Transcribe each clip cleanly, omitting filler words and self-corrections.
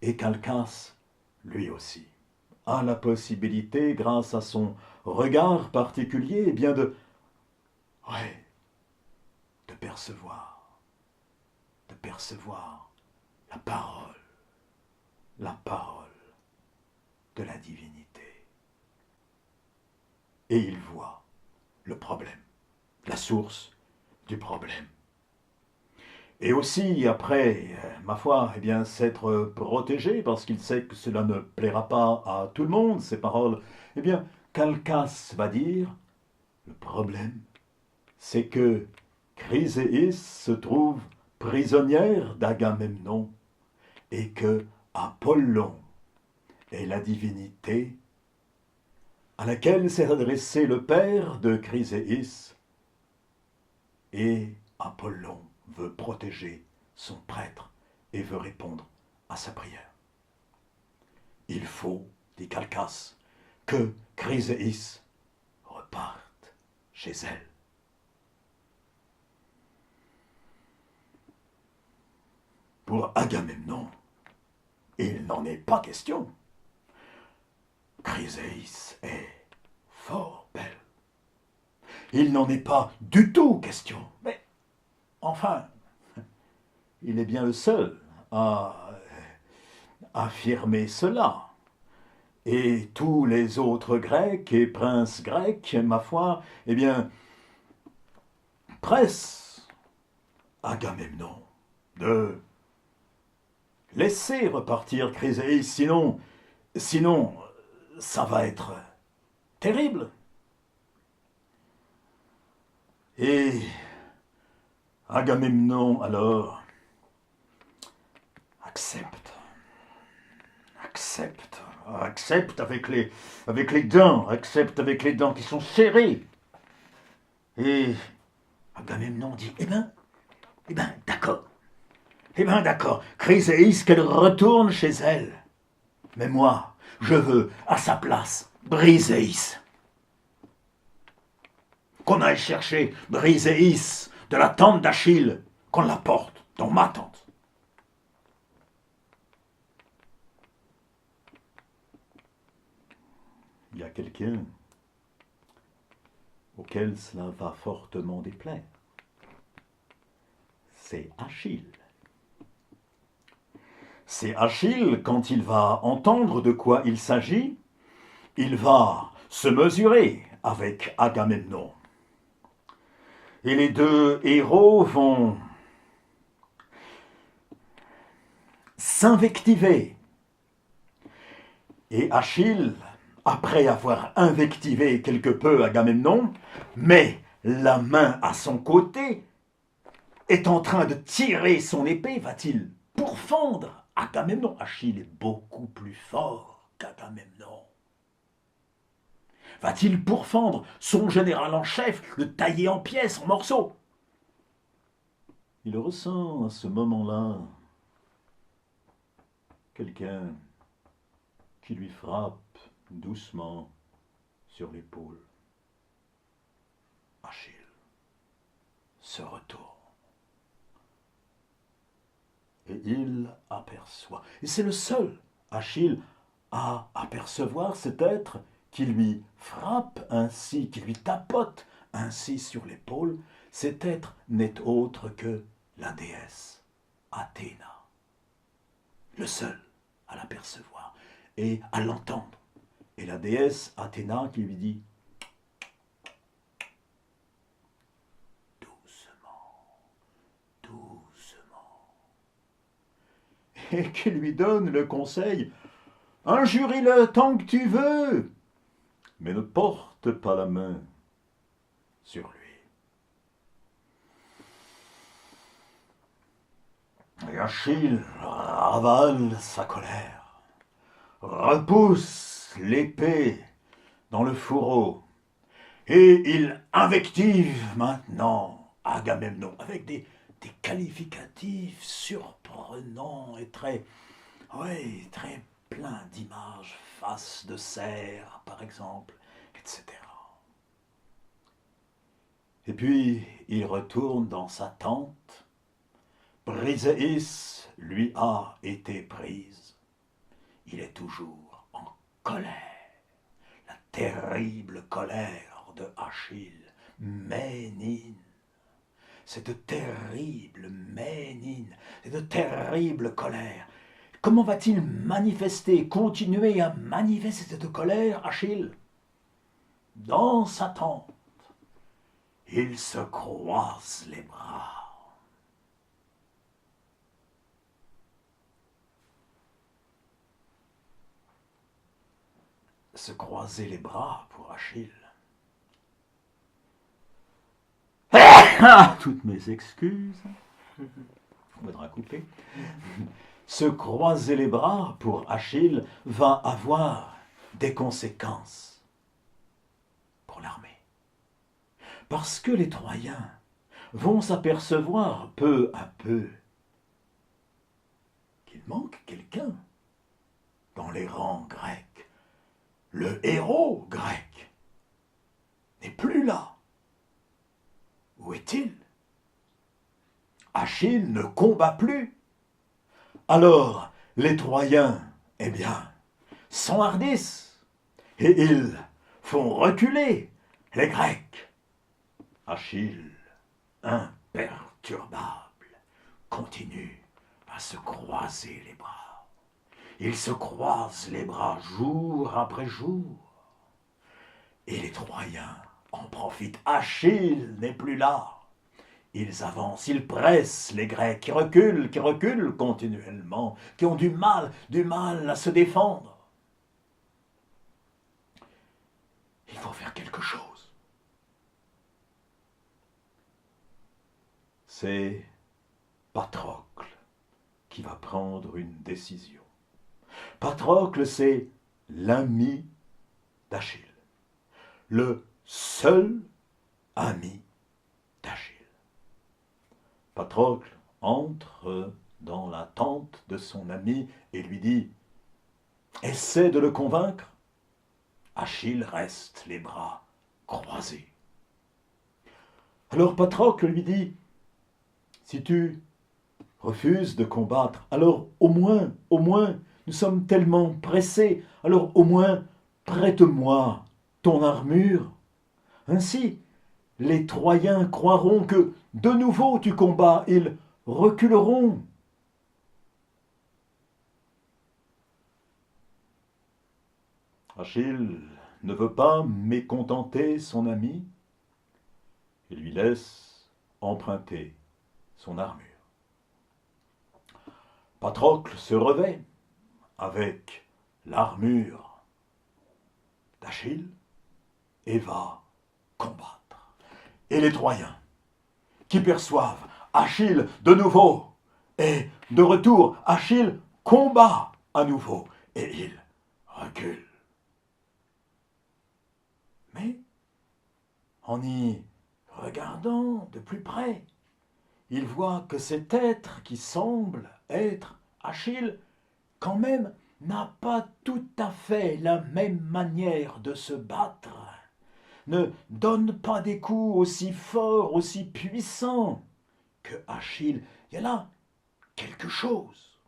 Et Calchas, lui aussi, a la possibilité, grâce à son regard particulier, eh bien ouais, de percevoir la parole de la divinité. Et il voit le problème, la source du problème. Et aussi, après, ma foi, eh bien, s'être protégé, parce qu'il sait que cela ne plaira pas à tout le monde, ces paroles, eh bien, Calchas va dire, le problème, c'est que Chryséis se trouve prisonnière d'Agamemnon, et que Apollon est la divinité à laquelle s'est adressé le père de Chryséis, et Apollon veut protéger son prêtre et veut répondre à sa prière. Il faut, dit Calchas, que Chryséis reparte chez elle. Pour Agamemnon, il n'en est pas question. Chryséis est fort belle. Il n'en est pas du tout question. Mais enfin, il est bien le seul à affirmer cela. Et tous les autres Grecs et princes grecs, ma foi, eh bien, pressent Agamemnon de laisser repartir Chryséis, sinon, ça va être terrible. Et Agamemnon, alors, accepte avec les dents, accepte avec les dents qui sont serrées. Et Agamemnon dit, d'accord. Chryséis, qu'elle retourne chez elle. Mais moi, je veux, à sa place, Briséis. Qu'on aille chercher Briséis de la tente d'Achille, qu'on la porte dans ma tente. Il y a quelqu'un auquel cela va fortement déplaire. C'est Achille. C'est Achille, quand il va entendre de quoi il s'agit, il va se mesurer avec Agamemnon. Et les deux héros vont s'invectiver. Et Achille, après avoir invectivé quelque peu Agamemnon, met la main à son côté, est en train de tirer son épée, va-t-il pourfendre Agamemnon? Achille est beaucoup plus fort qu'Agamemnon. Va-t-il pourfendre son général en chef, le tailler en pièces, en morceaux? Il ressent à ce moment-là quelqu'un qui lui frappe doucement sur l'épaule. Achille se retourne. Et il aperçoit, et c'est le seul Achille à apercevoir cet être qui lui frappe ainsi, qui lui tapote ainsi sur l'épaule. Cet être n'est autre que la déesse Athéna. Le seul à l'apercevoir et à l'entendre. Et la déesse Athéna qui lui dit doucement, et qui lui donne le conseil, injurie-le tant que tu veux, mais ne porte pas la main sur lui. Et Achille ravale sa colère, repousse l'épée dans le fourreau, et il invective maintenant Agamemnon avec des qualificatifs surprenants et très pleins d'images, face de cerf par exemple, etc. Et puis il retourne dans sa tente. Briséis lui a été prise. il est toujours en colère. La terrible colère de Achille, Ménine. Cette terrible Ménine, cette terrible colère. Comment va-t-il continuer à manifester cette colère, Achille? Dans sa tente, il se croise les bras. Se croiser les bras pour Achille. Toutes mes excuses. Faudra couper. Se croiser les bras pour Achille va avoir des conséquences pour l'armée. Parce que les Troyens vont s'apercevoir peu à peu qu'il manque quelqu'un dans les rangs grecs. Le héros grec n'est plus là. Où est-il? Achille ne combat plus. Alors, les Troyens, s'enhardissent et ils font reculer les Grecs. Achille, imperturbable, continue à se croiser les bras. Il se croise les bras jour après jour. Et les Troyens en profitent. Achille n'est plus là. Ils avancent, ils pressent les Grecs qui reculent continuellement, qui ont du mal à se défendre. Il faut faire quelque chose. C'est Patrocle qui va prendre une décision. Patrocle, c'est l'ami d'Achille. Le seul ami d'Achille. Patrocle entre dans la tente de son ami et lui dit « Essaie de le convaincre ». Achille reste les bras croisés. Alors Patrocle lui dit « Si tu refuses de combattre, alors au moins, nous sommes tellement pressés, alors au moins prête-moi ton armure. Ainsi, les Troyens croiront que de nouveau tu combats, ils reculeront. » Achille ne veut pas mécontenter son ami et lui laisse emprunter son armure. Patrocle se revêt avec l'armure d'Achille et va combattre. Et les Troyens, qui perçoivent Achille de nouveau, et de retour, Achille combat à nouveau, et il recule. Mais, en y regardant de plus près, il voit que cet être qui semble être Achille, quand même, n'a pas tout à fait la même manière de se battre, ne donne pas des coups aussi forts, aussi puissants que Achille. Il y a là quelque chose.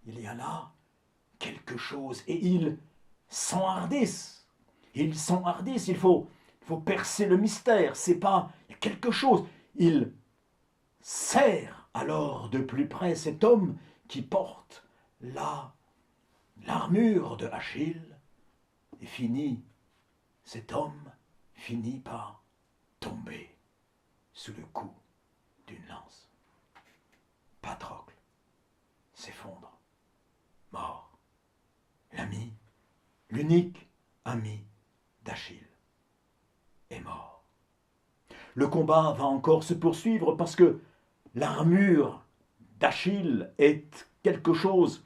Il y a là quelque chose. Et ils s'enhardissent. Ils s'enhardissent. Il faut percer le mystère. C'est pas... Il y a quelque chose. Il serre alors de plus près cet homme qui porte l'armure de Achille et cet homme finit par tomber sous le coup d'une lance. Patrocle s'effondre, mort. L'ami, l'unique ami d'Achille est mort. Le combat va encore se poursuivre parce que l'armure d'Achille est quelque chose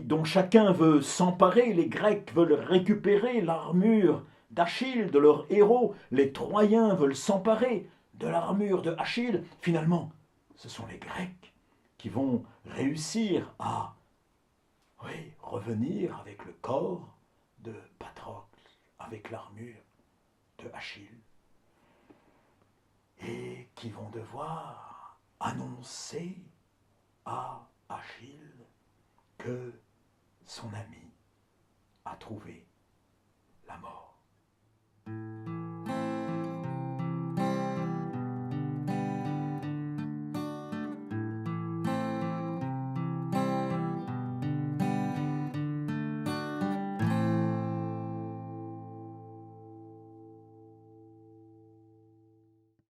dont chacun veut s'emparer. Les Grecs veulent récupérer l'armure d'Achille, de leur héros. Les Troyens veulent s'emparer de l'armure de Achille. Finalement, ce sont les Grecs qui vont réussir à revenir avec le corps de Patrocle, avec l'armure de Achille, et qui vont devoir annoncer à Achille que son ami a trouvé